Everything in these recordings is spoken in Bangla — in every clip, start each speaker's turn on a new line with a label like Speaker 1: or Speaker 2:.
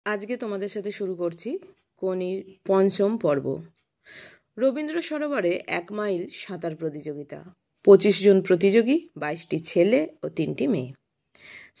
Speaker 1: আজকে তোমাদের সাথে শুরু করছি কোনির পঞ্চম পর্ব। রবীন্দ্র সরোবরে 1 মাইল সাঁতার প্রতিযোগিতা। 25 জন প্রতিযোগী, 22টি ছেলে ও 3টি মেয়ে।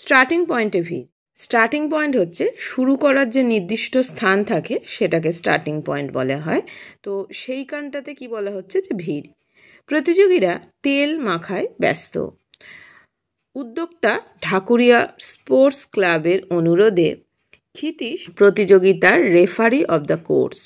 Speaker 1: স্টার্টিং পয়েন্টে ভিড়। স্টার্টিং পয়েন্ট হচ্ছে শুরু করার যে নির্দিষ্ট স্থান থাকে সেটাকে স্টার্টিং পয়েন্ট বলা হয়। তো সেইখানটাতে কি বলা হচ্ছে যে ভিড়। প্রতিযোগীরা তেল মাখায় ব্যস্ত। উদ্যোক্তা ঢাকুরিয়া স্পোর্টস ক্লাবের অনুরোধে ক্ষিতীশ প্রতিযোগিতার রেফারি অব দ্য কোর্স।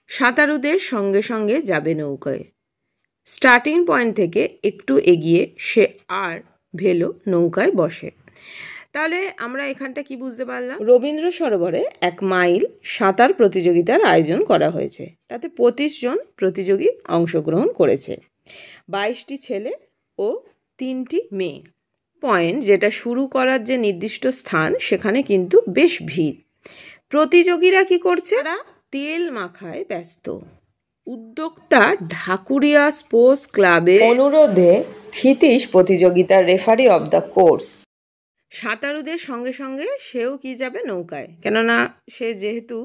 Speaker 1: সাঁতারুদের সঙ্গে সঙ্গে যাবে নৌকায়। স্টার্টিং পয়েন্ট থেকে একটু এগিয়ে সে আর ভেলো নৌকায় বসে। তাহলে আমরা এখানটা কি বুঝতে পারলাম? রবীন্দ্র সরোবরে 1 মাইল সাঁতার প্রতিযোগিতার আয়োজন করা হয়েছে। তাতে 25 জন প্রতিযোগী অংশগ্রহণ করেছে, 22টি ছেলে ও 3টি মেয়ে। পয়েন্ট যেটা শুরু করার যে নির্দিষ্ট স্থান সেখানে কিন্তু বেশ ভিড়। প্রতিযোগীরা কি করছে? তারা তেল মাখায় ব্যস্ত। উদ্যোক্তা ঢাকুরিয়া স্পোর্টস ক্লাবের অনুরোধে ক্ষিতীশ প্রতিযোগিতার রেফারি অব দ্য কোর্স। সাঁতারুদের সঙ্গে সঙ্গে সেও কি যাবে নৌকায়, কেননা সে যেহেতু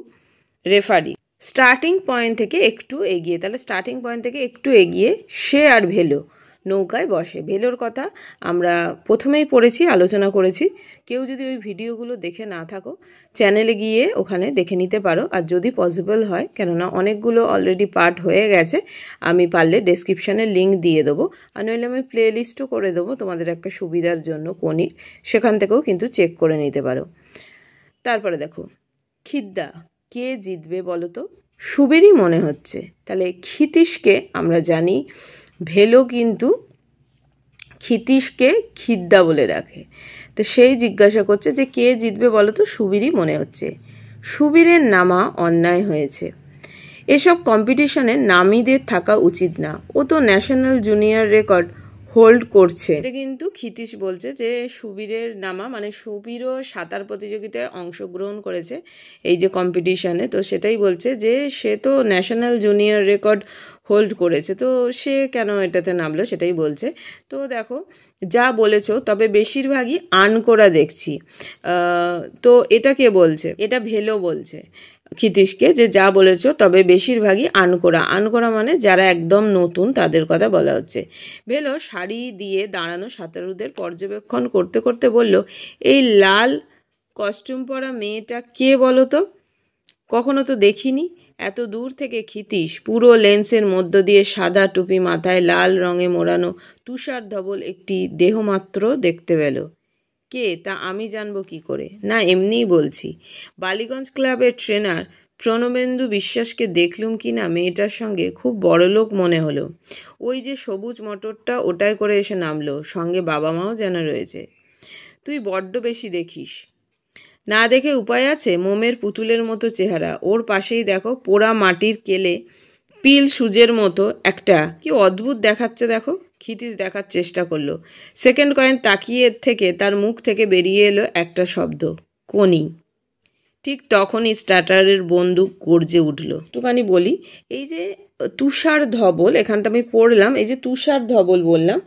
Speaker 1: রেফারি। স্টার্টিং পয়েন্ট থেকে একটু এগিয়ে, তাহলে স্টার্টিং পয়েন্ট থেকে একটু এগিয়ে সে আর ভেলো নৌকায় বসে। ভেলোর কথা আমরা প্রথমেই পড়েছি, আলোচনা করেছি। কেউ যদি ওই ভিডিওগুলো দেখে না থাকো, চ্যানেলে গিয়ে ওখানে দেখে নিতে পারো। আর যদি পসিবল হয়, কেননা অনেকগুলো অলরেডি পার্ট হয়ে গেছে, আমি পারলে ডেসক্রিপশানে লিঙ্ক দিয়ে দেবো, আর নইলে আমি প্লে লিস্টও করে দেবো তোমাদের একটা সুবিধার জন্য কোনির, সেখান থেকেও কিন্তু চেক করে নিতে পারো। তারপরে দেখো, খিদ্দা কে জিতবে বলো তো? সুবীরই মনে হচ্ছে। তাহলে ক্ষিতীশকে আমরা জানি, ভেলো কিন্তু ক্ষিতীশকে খিদ্দা বলে রাখে। তো সেই জিজ্ঞাসা করছে যে কে জিতবে বলো তো? সুবীরই মনে হচ্ছে। সুবীরের নামা অন্যায় হয়েছে। এসব কম্পিটিশনে নামীদের থাকা উচিত না। ও তো ন্যাশনাল জুনিয়র রেকর্ড হোল্ড করছে। এটা কিন্তু ক্ষিতীশ বলছে যে সুবীরের নামা, মানে সুবীরও সাঁতার প্রতিযোগিতায় অংশগ্রহণ করেছে এই যে কম্পিটিশনে। তো সেটাই বলছে যে সে তো ন্যাশনাল জুনিয়র রেকর্ড হোল্ড করেছে, তো সে কেন এটাতে নামলো সেটাই বলছে। তো দেখো, যা বলেছো, তবে বেশিরভাগই আনকোরা দেখছি। তো এটা কে বলছে? এটা ভেলো বলছে ক্ষিতীশকে যে যা বলেছো তবে বেশিরভাগই আনকোরা। আনকোরা মানে যারা একদম নতুন, তাদের কথা বলা হচ্ছে। ভেলো শাড়ি দিয়ে দাঁড়ানো সাঁতারুদের পর্যবেক্ষণ করতে করতে বলল, এই লাল কস্টিউম পরা মেয়েটা কে বলো তো? কখনো তো দেখিনি। এত দূর থেকে ক্ষিতীশ পুরো লেন্সের মধ্য দিয়ে সাদা টুপি মাথায় লাল রঙে মোড়ানো তুষার ধবল একটি দেহমাত্র দেখতে পেল। কে তা আমি জানবো কি করে? না, এমনিই বলছি। বালিগঞ্জ ক্লাবের ট্রেনার প্রণবেন্দু বিশ্বাসকে দেখলুম কি না, মেয়েটার সঙ্গে খুব বড়লোক মনে হলো। ওই যে সবুজ মোটরটা, ওটায় করে এসে নামলো, সঙ্গে বাবা মাও যেন রয়েছে। তুই বড্ড বেশি দেখিস। না দেখে উপায় আছে? মোমের পুতুলের মতো চেহারা। ওর পাশেই দেখো পোড়া মাটির কেলে পিল সুজের মতো একটা, কি অদ্ভুত দেখাচ্ছে দেখো। ক্ষিতীশ দেখার চেষ্টা করলো। সেকেন্ড কয়েন তাকিয়ে থেকে তার মুখ থেকে বেরিয়ে এলো একটা শব্দ, কোনি। ঠিক তখনই স্টার্টারের বন্দুক গর্জে উঠল। একটুখানি বলি, এই যে তুষার ধবল, এখানটা আমি পড়লাম, এই যে তুষার ধবল বললাম,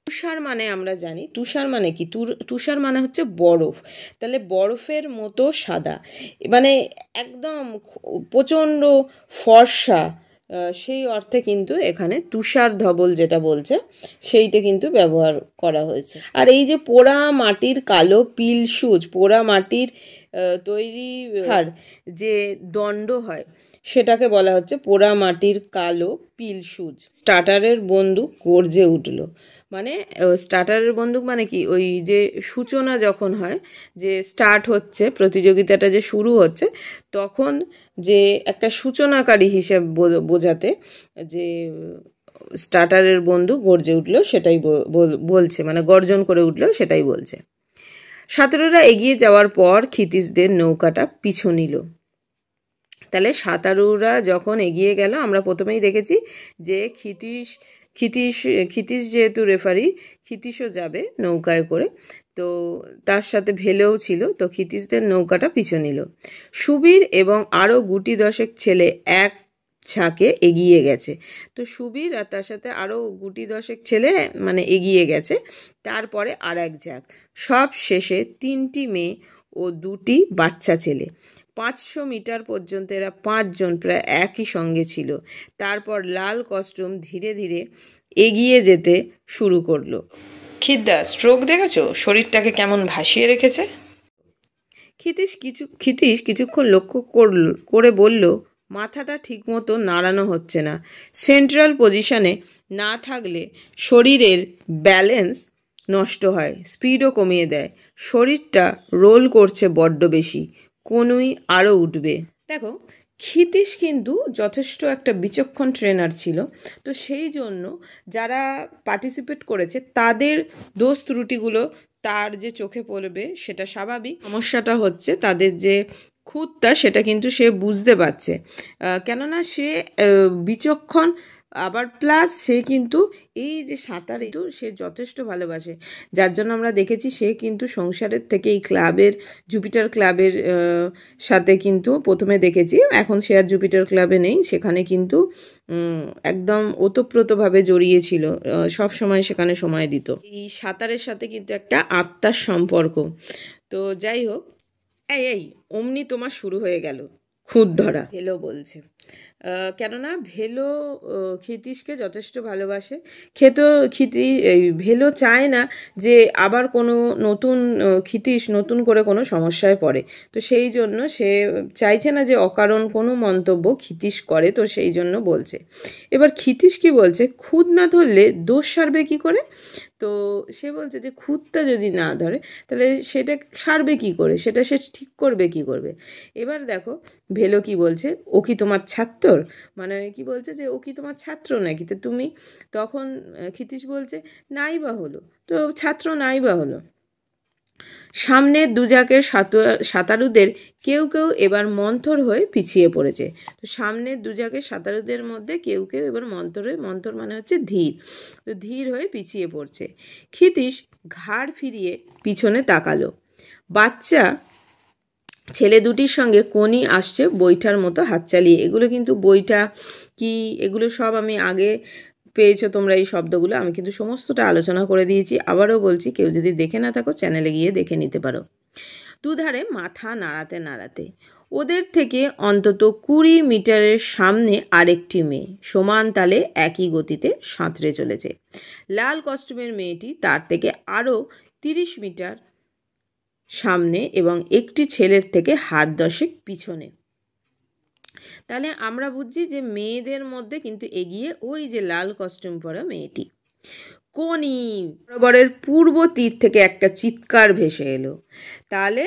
Speaker 1: তুষার মানে আমরা জানি তুষার মানে কি? তুষার মানে হচ্ছে বরফ। তাহলে বরফের মতো সাদা, মানে একদম প্রচণ্ড ফর্সা, সেই অর্থে কিন্তু এখানে তুষার ধবল যেটা বলছে সেইটা কিন্তু ব্যবহার করা হয়েছে। আর এই যে পোড়া মাটির কালো পিল সুচ, পোড়া মাটির তৈরি হার যে দণ্ড হয় সেটাকে বলা হচ্ছে পোড়া মাটির কালো পিল সুচ। স্টার্টারের বন্দুক গর্জে উঠল। মানে স্টার্টারের বন্দুক মানে কি? ওই যে সূচনা যখন হয়, যে স্টার্ট হচ্ছে প্রতিযোগিতাটা, যে শুরু হচ্ছে, তখন যে একটা সূচনাকারী হিসেব বোঝাতে যে স্টার্টারের বন্দুক গর্জে উঠলো সেটাই বলছে, মানে গর্জন করে উঠলো সেটাই বলছে। সাঁতারুরা এগিয়ে যাওয়ার পর ক্ষিতীশদের নৌকাটা পিছু নিল। তাহলে সাঁতারুরা যখন এগিয়ে গেল, আমরা প্রথমেই দেখেছি যে ক্ষিতীশ যেহেতু রেফারি, ক্ষিতীশও যাবে নৌকায় করে, তো তার সাথে ভেলেও ছিল। তো ক্ষিতীশদের নৌকাটা পিছু নিল। সুবীর এবং আরও গুটি 10 ছেলে এক ঝাঁকে এগিয়ে গেছে। তো সুবীর আর তার সাথে আরও গুটি 10 ছেলে মানে এগিয়ে গেছে। তারপরে আর এক ঝাঁক। সব শেষে 3টি মেয়ে ও 2টি বাচ্চা ছেলে। 500 মিটার পর্যন্ত এরা 5 জন প্রায় একই সঙ্গে ছিল। তারপর লাল কস্টিউম ধীরে ধীরে এগিয়ে যেতে শুরু করলো। খিদ্দা, স্ট্রোক দেখেছো? শরীরটাকে কেমন ভাসিয়ে রেখেছে। ক্ষিতীশ কিছুক্ষণ লক্ষ্য করে বলল, মাথাটা ঠিকমতো নাড়ানো হচ্ছে না। সেন্ট্রাল পজিশনে না থাকলে শরীরের ব্যালেন্স নষ্ট হয়, স্পিডও কমিয়ে দেয়। শরীরটা রোল করছে বড্ড বেশি, কোনোই আরও উঠবে। দেখো, ক্ষিতীশ কিন্তু যথেষ্ট একটা বিচক্ষণ ট্রেনার ছিল, তো সেই জন্য যারা পার্টিসিপেট করেছে তাদের দোষ ত্রুটিগুলো তার যে চোখে পড়বে সেটা স্বাভাবিক। সমস্যাটা হচ্ছে তাদের যে খুঁতটা, সেটা কিন্তু সে বুঝতে পারছে, কেননা সে বিচক্ষণ, আবার প্লাস সে কিন্তু এই যে সাঁতার একটু সে যথেষ্ট ভালোবাসে, যার জন্য আমরা দেখেছি সে কিন্তু সংসারের থেকে এই ক্লাবের, জুপিটার ক্লাবের সাথে কিন্তু প্রথমে দেখেছি, এখন সে আর জুপিটার ক্লাবে নেই, সেখানে কিন্তু একদম ওতপ্রোতভাবে জড়িয়েছিল, সব সময় সেখানে সময় দিত। এই সাঁতারের সাথে কিন্তু একটা আত্মার সম্পর্ক। তো যাই হোক, এই অমনি তোমার শুরু হয়ে গেল খুঁত ধরা। ভেলো বলছে, কেননা ভেলো ক্ষিতীশকে যথেষ্ট ভালোবাসে। ভেলো চায় না যে আবার কোনো ক্ষিতীশ নতুন করে কোনো সমস্যায় পড়ে, তো সেই জন্য সে চাইছে না যে অকারণ কোনো মন্তব্য ক্ষিতীশ করে, তো সেই জন্য বলছে। এবার ক্ষিতীশ কি বলছে, খুঁত না ধরলে দোষ সারবে কি করে? তো সে বলছে যে খুঁতটা যদি না ধরে তাহলে সেটা সারবে কি করে, সেটা সে ঠিক করবে কি করবে। এবার দেখো ভেলো কি বলছে, ও কি তোমার ছাত্র? মানে কি বলছে যে ও কি তোমার ছাত্র নাকি? তো তুমি তখন ক্ষিতীশ বলছে নাই বা হলো, তো ছাত্র নাই বা হলো। সামনের দুজাকের সাঁতারুদের কেউ কেউ এবার মন্থর হয়ে পিছিয়ে পড়েছে। তো সামনের দুজাকের সাঁতারুদের মধ্যে কেউ কেউ এবার মন্থর মানে হচ্ছে ধীর, তো ধীর হয়ে পিছিয়ে পড়ছে। ক্ষিতীশ ঘাড় ফিরিয়ে পিছনে তাকালো। বাচ্চা ছেলে দুটির সঙ্গে কোনি আসছে বৈঠার মতো হাত চালিয়ে। এগুলো কিন্তু বৈঠা কি, এগুলো সব আমি আগে পেয়েছো তোমরা এই শব্দগুলো, আমি কিন্তু সমস্তটা আলোচনা করে দিয়েছি। আবারও বলছি, কেউ যদি দেখে না থাকো চ্যানেলে গিয়ে দেখে নিতে পারো। দুধারে মাথা নাড়াতে নাড়াতে ওদের থেকে অন্তত 20 মিটারের সামনে আরেকটি মেয়ে সমান তালে একই গতিতে সাঁতরে চলেছে। লাল কস্টিউমের মেয়েটি তার থেকে আরও 30 মিটার সামনে এবং একটি ছেলের থেকে হাত 10 পিছনে। তাহলে আমরা বুঝছি যে মেয়েদের মধ্যে কিন্তু এগিয়ে ওই যে লাল কস্টিউম পরা মেয়েটি। কোনি সরোবরের পূর্ব তীর থেকে একটা চিৎকার ভেসে এলো। তাহলে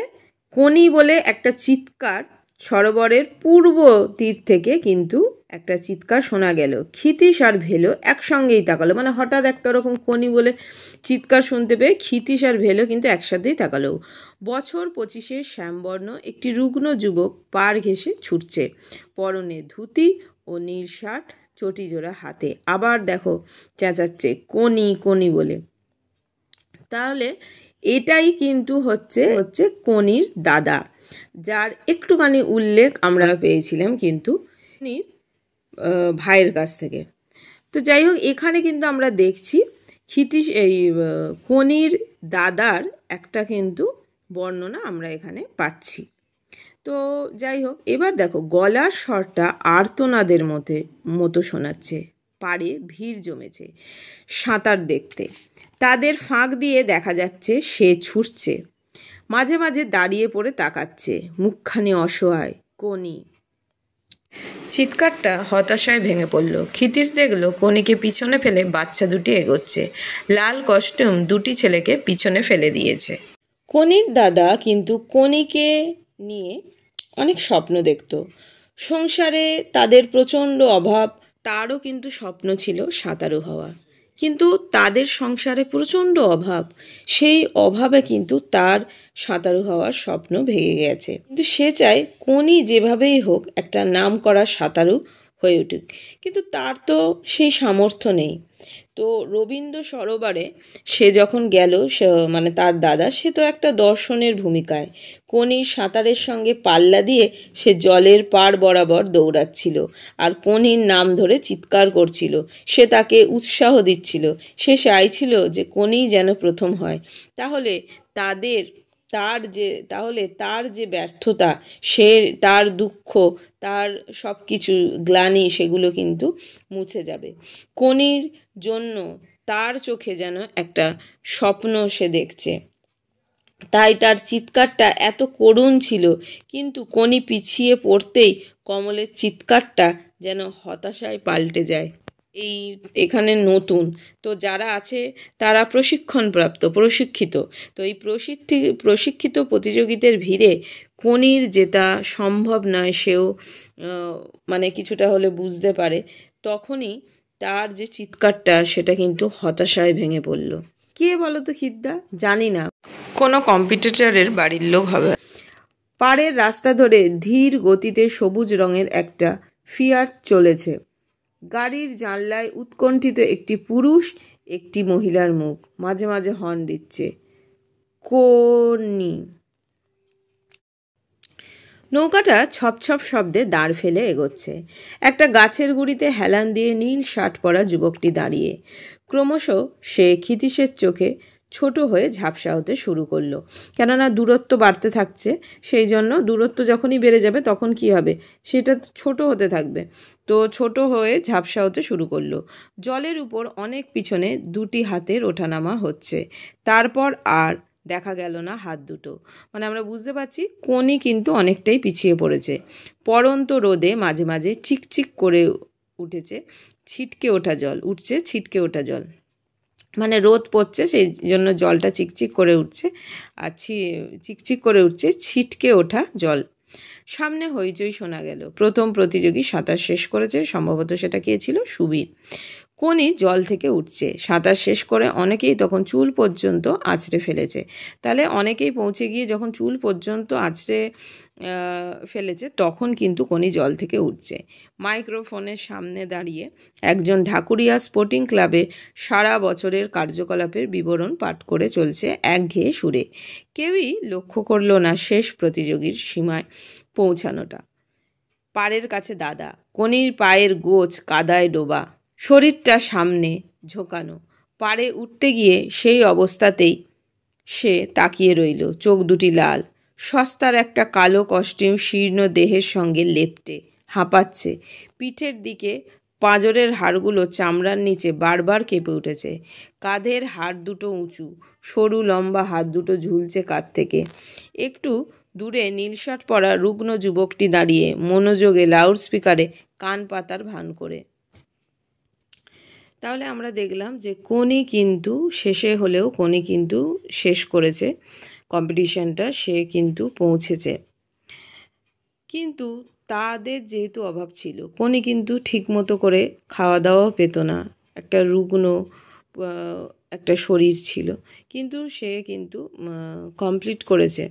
Speaker 1: কোনি বলে একটা চিৎকার সরোবরের পূর্ব তীর থেকে কিন্তু একটা চিৎকার শোনা গেল। ক্ষিতীশ আর ভেলো একসঙ্গেই তাকালো, মানে হঠাৎ একটা রকম কোনি বলে চিৎকার শুনতে পেয়ে ক্ষিতীশ আর ভেলো কিন্তু একসাথেই তাকালো। বছর 25-এর শ্যামবর্ণ একটি রুগ্ন যুবক পাড় ঘেঁষে ছুটছে, পরনে ধুতি ও নীল শার্ট, চটি জোড়া হাতে। আবার দেখো চেঁচাচ্ছে কোনি কোনি বলে। তাহলে এটাই কিন্তু হচ্ছে কোনির দাদা, যার একটুখানি উল্লেখ আমরা পেয়েছিলাম কিন্তু কোনির ভাইয়ের কাছ থেকে। তো যাই হোক, এখানে কিন্তু আমরা দেখছি কোনির দাদার একটা কিন্তু বর্ণনা আমরা এখানে পাচ্ছি। তো যাই হোক, এবার দেখো গলার স্বরটা আর্তনাদের মতো শোনাচ্ছে। পাড়ে ভিড় জমেছে সাঁতার দেখতে। তাদের ফাঁক দিয়ে দেখা যাচ্ছে সে ছুটছে, মাঝে মাঝে দাঁড়িয়ে পড়ে তাকাচ্ছে, মুখখানি অসহায়। কোনি চিৎকারটা হতাশায় ভেঙে পড়ল। ক্ষিতীশ দেখল কোনিকে পিছনে ফেলে বাচ্চা দুটি এগোচ্ছে। লাল কস্টিউম দুটি ছেলেকে পিছনে ফেলে দিয়েছে। কোনির দাদা কিন্তু কোনিকে নিয়ে অনেক স্বপ্ন দেখত। সংসারে তাদের প্রচণ্ড অভাব, তারও কিন্তু স্বপ্ন ছিল সাঁতারু হওয়া, কিন্তু তাদের সংসারে প্রচণ্ড অভাব, সেই অভাবে কিন্তু তার সাঁতারু হওয়ার স্বপ্ন ভেঙে গেছে। কিন্তু সে চায় কোনি যেভাবেই হোক একটা নাম করা সাঁতারু হয়ে উঠুক, কিন্তু তার তো সেই সামর্থ্য নেই। তো রবীন্দ্র সরোবরে সে যখন গেল, মানে তার দাদা, সে তো একটা দর্শনের ভূমিকায় কোনির সাঁতারের সঙ্গে পাল্লা দিয়ে সে জলের পাড় বরাবর দৌড়াচ্ছিল আর কোনির নাম ধরে চিৎকার করছিল। সে তাকে উৎসাহ দিচ্ছিল, সে চাইছিল যে কোনি যেন প্রথম হয়। তাহলে তাদের তাহলে তার যে ব্যর্থতা, তার দুঃখ, তার সব কিছু গ্লানি, সেগুলো কিন্তু মুছে যাবে। কনির জন্য তার চোখে যেন একটা স্বপ্ন সে দেখছে, তাই তার চিৎকারটা এত করুণ ছিল। কিন্তু কনি পিছিয়ে পড়তেই কমলের চিৎকারটা যেন হতাশায় পাল্টে যায়। এখানে নতুন তো যারা আছে তারা প্রশিক্ষিত, তো এই প্রশিক্ষিত প্রতিযোগীদের ভিড়ে কনির যেটা সম্ভব নয় সেও মানে কিছুটা হলে বুঝতে পারে। তখনই তার যে চিৎকারটা সেটা কিন্তু হতাশায় ভেঙে পড়ল। কে বলো তো খিদ্দা? জানি না, কোনো কম্পিটিটরের বাড়ির লোক হবে। পাড়ের রাস্তা ধরে ধীর গতিতে সবুজ রঙের একটা ফিয়াট চলেছে। গাড়ির জানলায় উৎকণ্ঠিত একটি পুরুষ, একটি মহিলার মুখ। মাঝে মাঝে হর্ন দিচ্ছে। কনি। নৌকাটা ছপছপ শব্দে দাঁড় ফেলে এগোচ্ছে। একটা গাছের গুঁড়িতে হেলান দিয়ে নীল শার্ট পরা যুবকটি দাঁড়িয়ে। ক্রমশ সে ক্ষিতীশের চোখে ছোট হয়ে ঝাপসা হতে শুরু করলো। কেননা দূরত্ব বাড়তে থাকছে, সেই জন্য দূরত্ব যখনই বেড়ে যাবে তখন কি হবে, সেটা ছোট হতে থাকবে। তো ছোট হয়ে ঝাপসা হতে শুরু করলো। জলের উপর অনেক পিছনে দুটি হাতের ওঠানামা হচ্ছে। তারপর আর দেখা গেল না হাত দুটো। মানে আমরা বুঝতে পারছি কনি কিন্তু অনেকটাই পিছিয়ে পড়েছে। পড়ন্ত রোদে মাঝে মাঝে চিকচিক করে উঠেছে ছিটকে ওঠা জল, উঠছে ছিটকে ওঠা জল। মানে রোদ পড়ছে সেই জন্য জলটা চিকচিক করে উঠছে, আর চিকচিক করে উঠছে ছিটকে ওঠা জল। সামনে হইচই শোনা গেল। প্রথম প্রতিযোগী সাঁতার শেষ করেছে, সম্ভবত সেটা কে ছিল? সুবীর। কনি জল থেকে উঠছে। সাঁতার শেষ করে অনেকেই তখন চুল পর্যন্ত আঁচড়ে ফেলেছে। তাহলে অনেকেই পৌঁছে গিয়ে যখন চুল পর্যন্ত আঁচড়ে ফেলেছে তখন কিন্তু কনি জল থেকে উঠছে। মাইক্রোফোনের সামনে দাঁড়িয়ে একজন ঢাকুরিয়া স্পোর্টিং ক্লাবে সারা বছরের কার্যকলাপের বিবরণ পাঠ করে চলছে একঘেয়ে সুরে। কেউই লক্ষ্য করল না শেষ প্রতিযোগীর সীমায় পৌঁছানোটা। পাড়ের কাছে দাদা, কনির পায়ের গোছ কাদায় ডোবা, শরীরটা সামনে ঝোঁকানো। পাড়ে উঠতে গিয়ে সেই অবস্থাতেই সে তাকিয়ে রইল, চোখ দুটি লাল। সস্তার একটা কালো কস্টিউম শীর্ণ দেহের সঙ্গে লেপ্টে হাঁপাচ্ছে। পিঠের দিকে পাঁজরের হাড়গুলো চামড়ার নিচে বারবার কেঁপে উঠেছে। কাঁধের হাড় দুটো উঁচু, সরু লম্বা হাত দুটো ঝুলছে কাঁধ থেকে। একটু দূরে নীল শার্ট পরা রুগ্ন যুবকটি দাঁড়িয়ে মনোযোগে লাউডস্পিকারে কান পাতার ভান করে। তাহলে আমরা দেখলাম যে কনি কিন্তু শেষে হলেও কনি কিন্তু শেষ করেছে কম্পিটিশনটা, সে কিন্তু পৌঁছেছে। কিন্তু তাদের যেহেতু অভাব ছিল, কনি কিন্তু ঠিক মতো করে খাওয়া দাওয়াও পেত না, একটা রুগ্ন একটা শরীর ছিল, কিন্তু সে কিন্তু কমপ্লিট করেছে।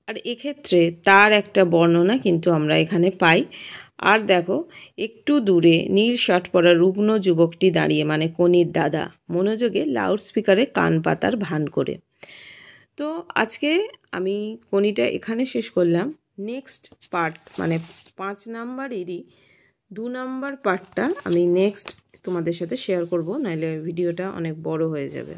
Speaker 1: আর এক্ষেত্রে তার একটা বর্ণনা কিন্তু আমরা এখানে পাই। আর দেখো একটু দূরে নীল শার্ট পরা রুগ্ন যুবকটি দাঁড়িয়ে, মানে কনির দাদা, মনোযোগে লাউডস্পিকারে কান পাতার ভান করে। তো আজকে আমি কনিটা এখানে শেষ করলাম। নেক্সট পার্ট মানে 5 নাম্বারেরই 2 নাম্বার পার্টটা আমি নেক্সট তোমাদের সাথে শেয়ার করব, নাহলে ভিডিওটা অনেক বড় হয়ে যাবে।